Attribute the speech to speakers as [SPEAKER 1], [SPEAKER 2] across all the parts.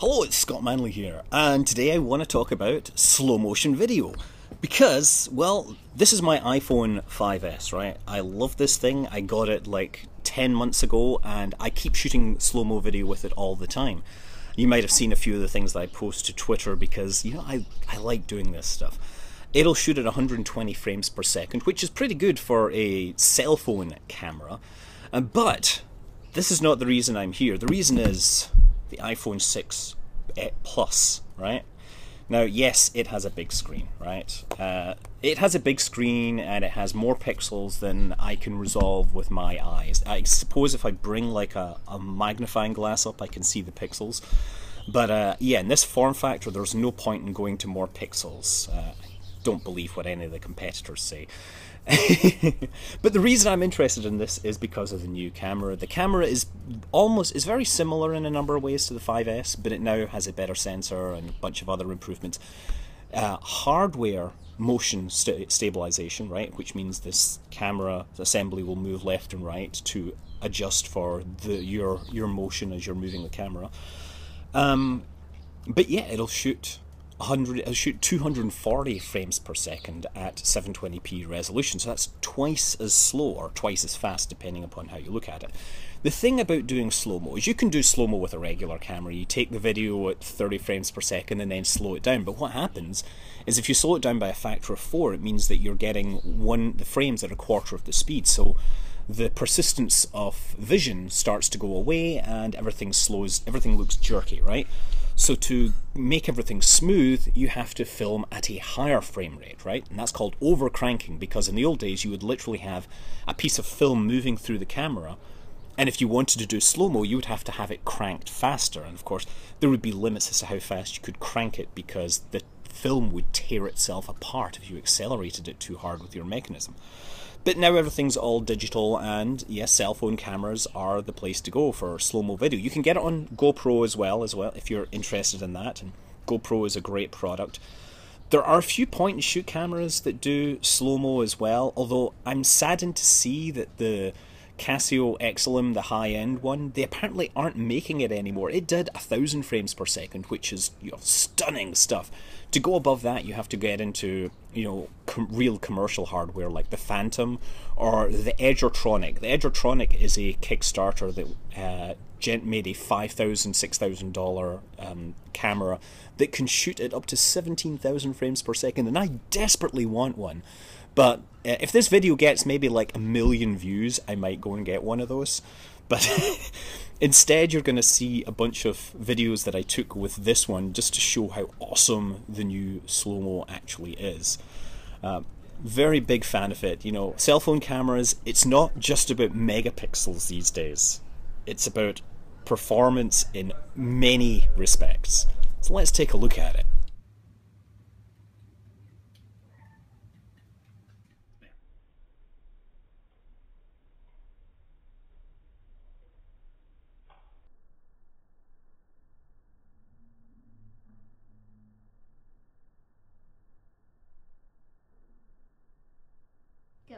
[SPEAKER 1] Hello, it's Scott Manley here, and today I want to talk about slow motion video. Because, well, this is my iPhone 5S, right? I love this thing. I got it like 10 months ago, and I keep shooting slow-mo video with it all the time. You might have seen a few of the things that I post to Twitter because, I like doing this stuff. It'll shoot at 120 frames per second, which is pretty good for a cell phone camera. But this is not the reason I'm here. The reason is the iPhone 6 Plus, right? Now, yes, it has a big screen, right? It has a big screen and it has more pixels than I can resolve with my eyes. I suppose if I bring like a magnifying glass up, I can see the pixels. But yeah, in this form factor, there's no point in going to more pixels. I don't believe what any of the competitors say. But the reason I'm interested in this is because of the new camera. The camera is very similar in a number of ways to the 5S, but it now has a better sensor and a bunch of other improvements. Hardware motion stabilization, right, which means this camera assembly will move left and right to adjust for your motion as you're moving the camera. But yeah, it'll shoot 240 frames per second at 720p resolution, so that's twice as slow or twice as fast depending upon how you look at it. The thing about doing slow-mo is you can do slow-mo with a regular camera. You take the video at 30 frames per second and then slow it down, but what happens is if you slow it down by a factor of 4, it means that you're getting the frames at a quarter of the speed, so the persistence of vision starts to go away and everything looks jerky, right? So to make everything smooth, you have to film at a higher frame rate, right? And that's called over-cranking, because in the old days you would literally have a piece of film moving through the camera, and if you wanted to do slow-mo, you would have to have it cranked faster. And of course, there would be limits as to how fast you could crank it, because the film would tear itself apart if you accelerated it too hard with your mechanism. But now everything's all digital, and yes, cell phone cameras are the place to go for slow-mo video. You can get it on GoPro as well if you're interested in that, and GoPro is a great product. There are a few point-and-shoot cameras that do slow-mo as well, although I'm saddened to see that the Casio XLM, the high-end one, they apparently aren't making it anymore. It did 1,000 frames per second, which is stunning stuff. To go above that, you have to get into real commercial hardware like the Phantom or the Edgertronic. The Edgertronic is a Kickstarter that made a $5,000, $6,000 camera that can shoot at up to 17,000 frames per second, and I desperately want one. But if this video gets maybe like 1 million views, I might go and get one of those. But instead, you're going to see a bunch of videos that I took with this one just to show how awesome the new slow-mo actually is. Very big fan of it. Cell phone cameras, it's not just about megapixels these days. It's about performance in many respects. So let's take a look at it.
[SPEAKER 2] Go.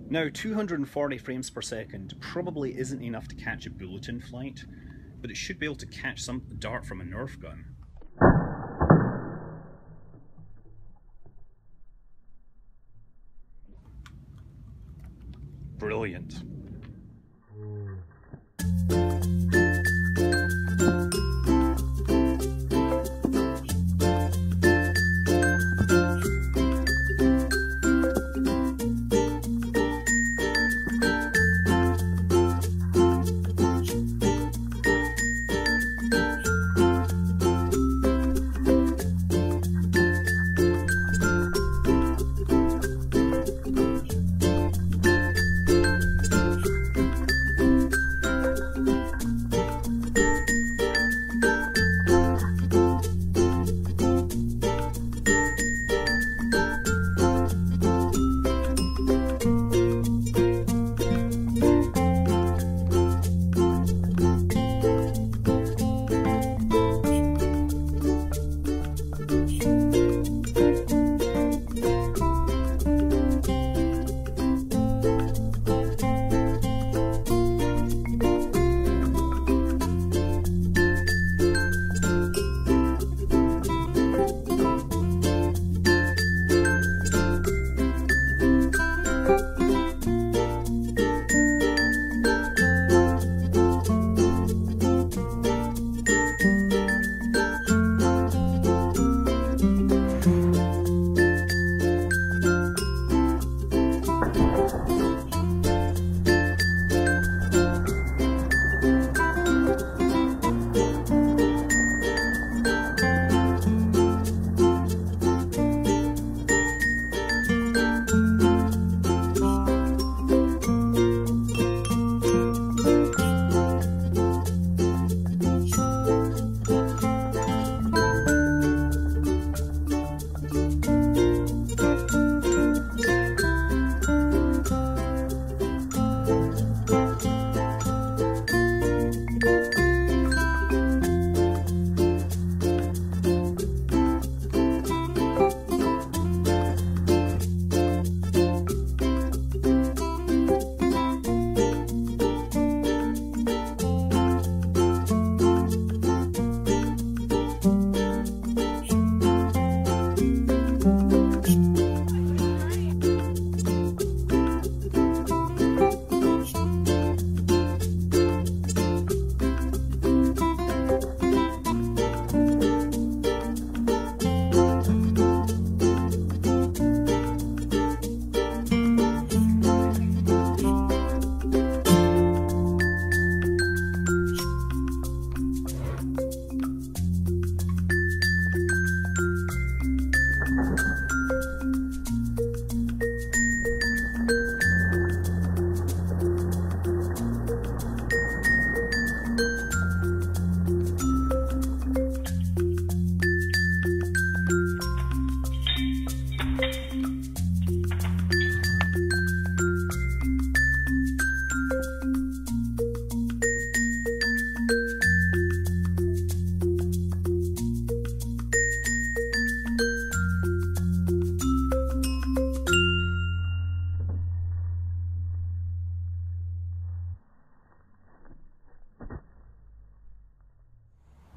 [SPEAKER 1] Now, 240 frames per second probably isn't enough to catch a bullet in flight, but it should be able to catch a dart from a Nerf gun. Brilliant.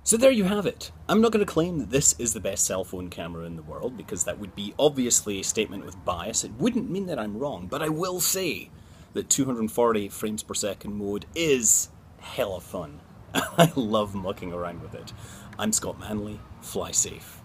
[SPEAKER 1] So there you have it. I'm not going to claim that this is the best cell phone camera in the world, because that would be obviously a statement with bias. It wouldn't mean that I'm wrong, but I will say that 240 frames per second mode is hella fun. I love mucking around with it. I'm Scott Manley. Fly safe.